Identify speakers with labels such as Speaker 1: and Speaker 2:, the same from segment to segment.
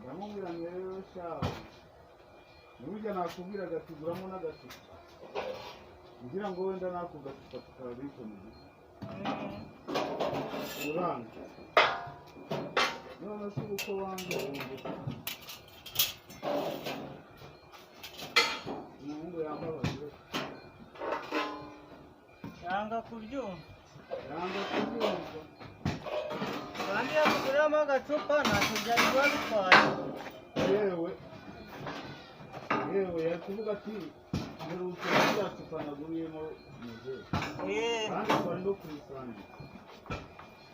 Speaker 1: ndamubwira ngo rero shawe n'urujya nakubwiraga ati guramo n'agacupa ngira ngo wenda nako gacupa tukabikoniye uranga none se uko wanga umuhungu yambabaje
Speaker 2: yanga kubyumva kandi yakuguriramo agacupa ntacyo byari kuba bitwaye
Speaker 1: yewe yakuvuga ati mperutse rya cupa naguriyemo muzehe kandi twari no kurisangira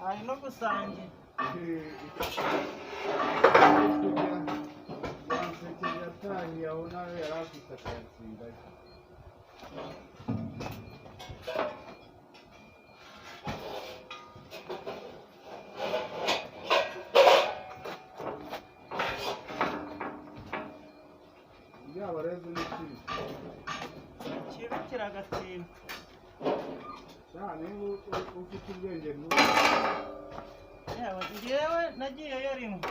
Speaker 2: hari no gusangira
Speaker 1: yanseke yatangiye aho nawe yari afite akayatsindayo abarezi n'ikibi
Speaker 2: ikibi kiragatsinda
Speaker 1: cyane ufite ubwenge
Speaker 2: njyewe nagiyeyo rimwe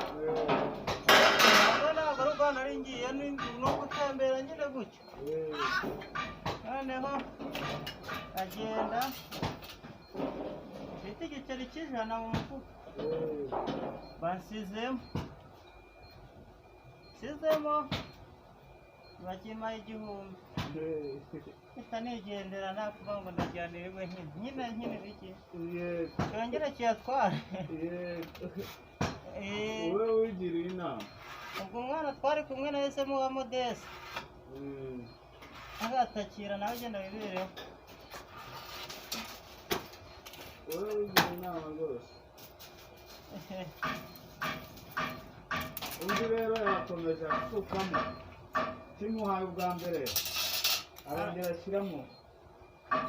Speaker 2: ntabwo ari ubwo nari ngiye no gutembera nyine gutyo noneho agenda mfite igiceri cy'ijana mu mufuka basizemo bakimaye 1000 ita nigendera nakuvuga ngo ndajyanirwe nyine biki yongera kiyatwara
Speaker 1: wowe wigiriye inama
Speaker 2: ubwo umwana twari kumwe na yesemo wa Modeste agatakira nawe genda wibereho
Speaker 1: wowe wigiriye inama rwose undi rero yakomeje asukamo kimuhaye ubwa mbere arongera ashyiramo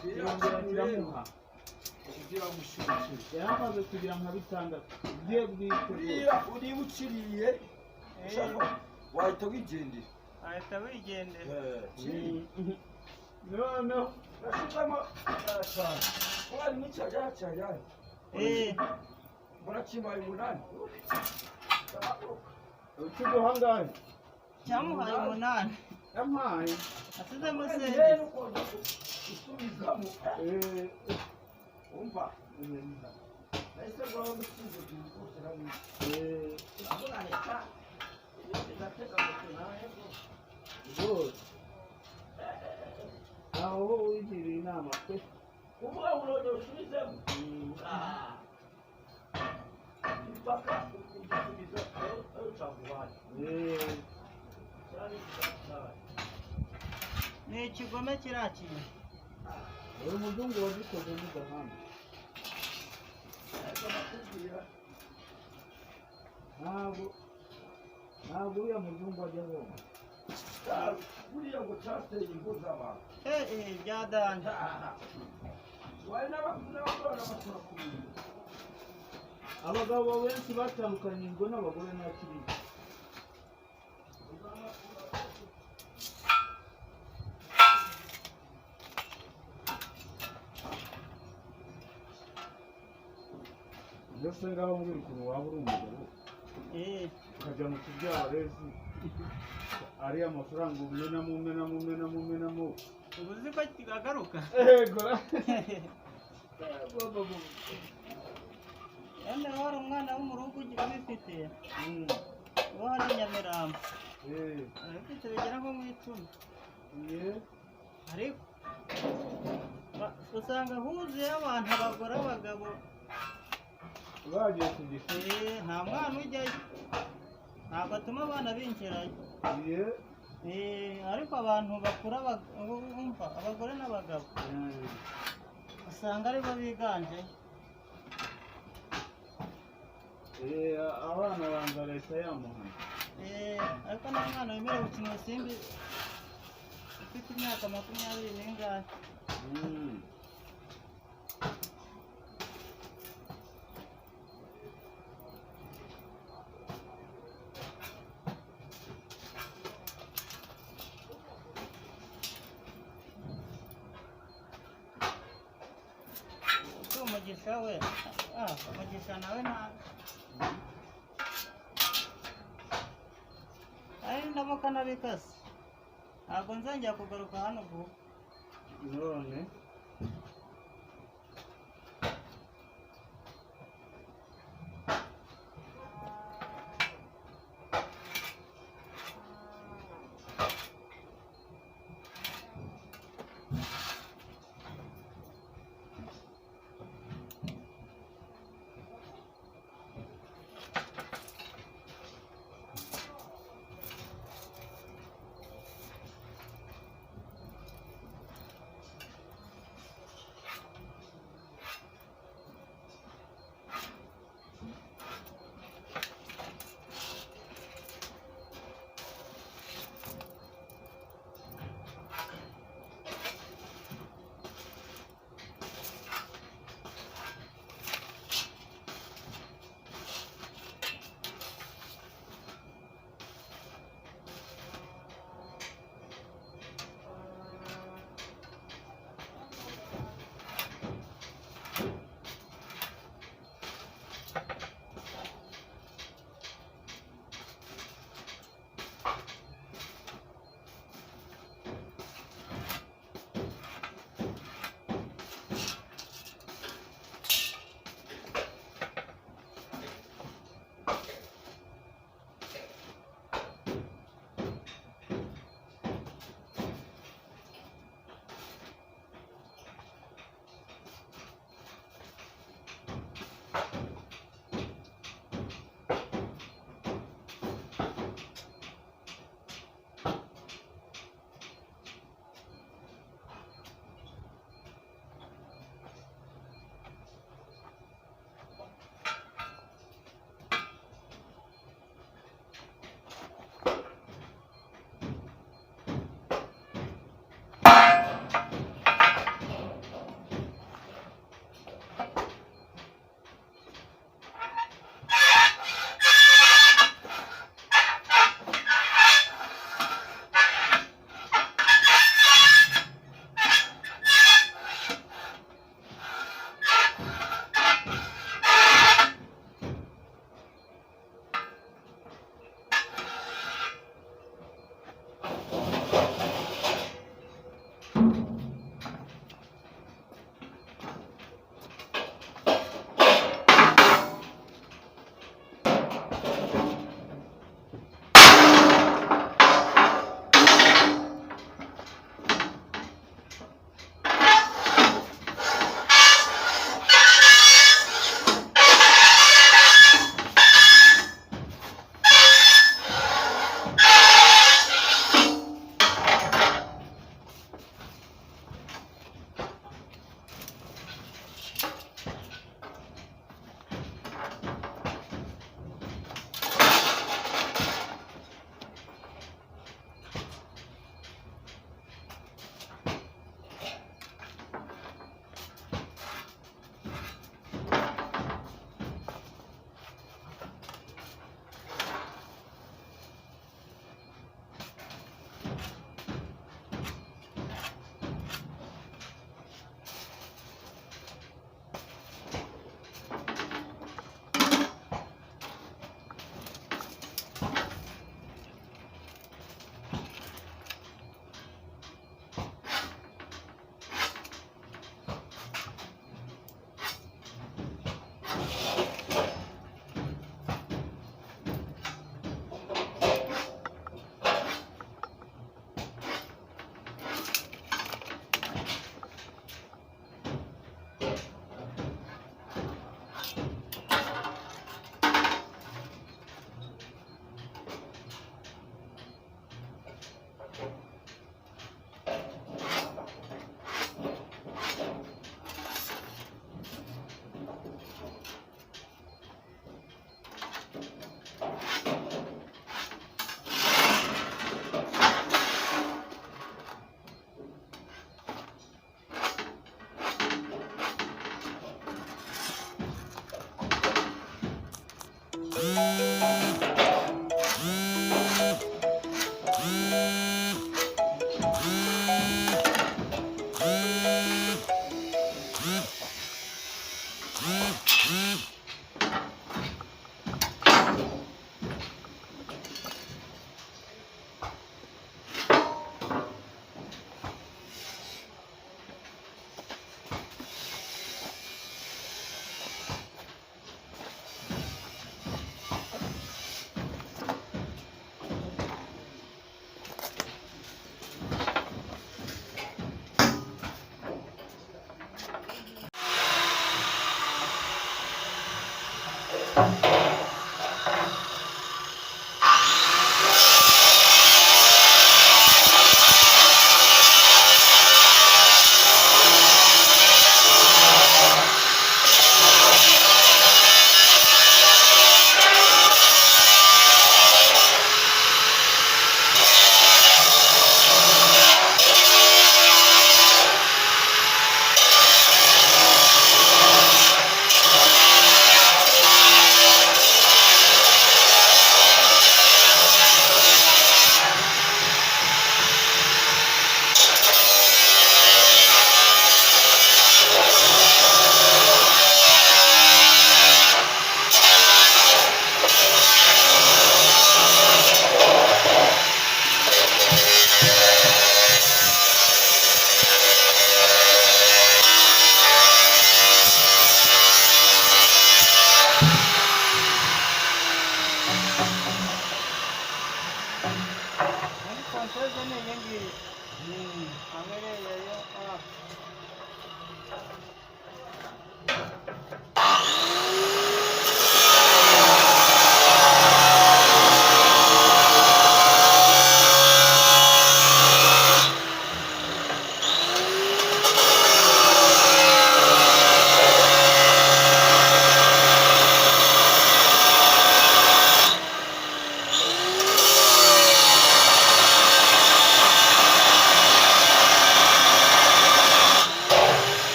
Speaker 1: kiramuha yaramaze kugira nka 6 ugiye bwite
Speaker 3: uri buciriye wahita wigendera
Speaker 1: no
Speaker 3: urashukamo wari mucyajya murakimaye 8
Speaker 1: ukiguhangaye
Speaker 2: cyamuhaye 8
Speaker 1: yampaye
Speaker 2: asizemo
Speaker 3: rero usubizamo umva nahise rwaho gusize by'ukuri aboneka idatega moto nawe
Speaker 1: rwose aho wigiriye inama pe
Speaker 3: kuvuga ngo urongera usubizemo impaka ugisubiza ayo ucaguhaye
Speaker 2: ni ikigome kirakira
Speaker 1: uri umuzungu wagikoze mu gahanda ntabwo uriya muzungu ajya homa
Speaker 3: buriya ngo cyateye imbuza abantu
Speaker 2: byadanje
Speaker 3: wari n'abakora bakora ku bintu
Speaker 1: abagabo benshi batandukanye ngo n'abagore nta kiriya mbese ngaho mbwira ukuntu waba uri umugabo ukajya mu kibyarezi ariya mafaranga umenamo
Speaker 2: ubuzi ko kigagaruka
Speaker 1: gora
Speaker 2: yenda wari umwana wo mu rugo ugira ubifite uwo hari Nyamirambo abifite bigera nko mu 10 ariko usanga huzuye abantu abagore abagabo
Speaker 1: bagiye kugifite
Speaker 2: nta mwana ujyayo ntabwo atuma abana binjirayo ariko abantu bakura bumva abagore n'abagabo usanga aribo biganje
Speaker 1: abana banza leta yamuhana
Speaker 2: ariko nta mwana wemerewe gukina urusimbi ufite imyaka 20 n'ingahe umugisha we umugisha nawe nta nindamuka nabikase ntabwo nzongera kugaruka hano vuba.
Speaker 1: none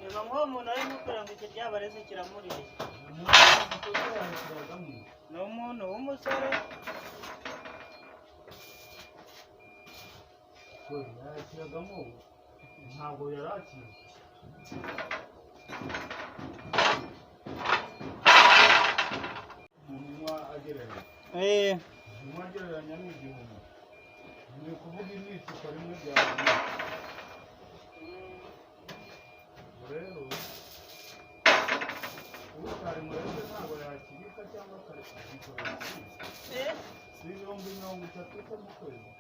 Speaker 2: Reba nk'uwo muntu arimo kugira ngo iki ryabareze kiramuriye. Ni umuntu w'umusore.
Speaker 1: Yakiragamo ntabwo yari akiri. Umunwa agereranya. Umunwa agereranya ni igihumbi. Ni ukuvuga icupa rimwe rya rero utari murebe ntabwo yakibika cyangwa akareka si ibihumbi 30 mu kwezi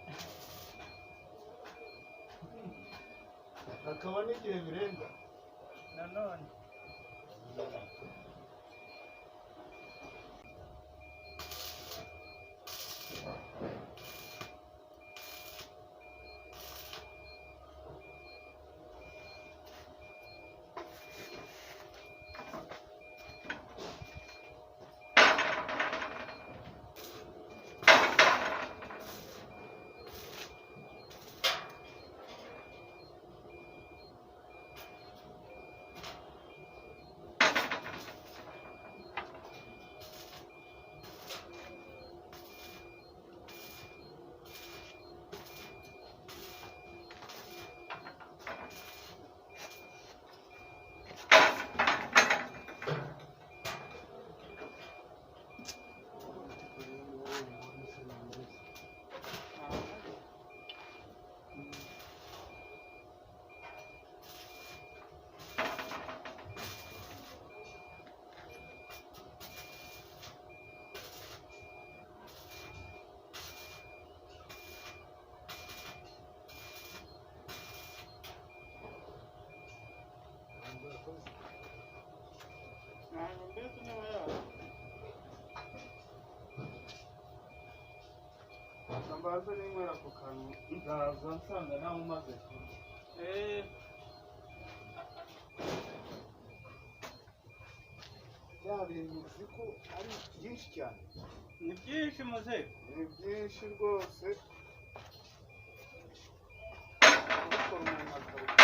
Speaker 1: akaba n'igihe birenga
Speaker 2: nanone.
Speaker 1: Mbaza n'inywera ku kantu ndaza nsanga nawe umaze bya bintu uzi ko ari byinshi cyane.
Speaker 2: Ni byinshi muze.
Speaker 1: Ni byinshi rwose. Ariko umuntu akabikora.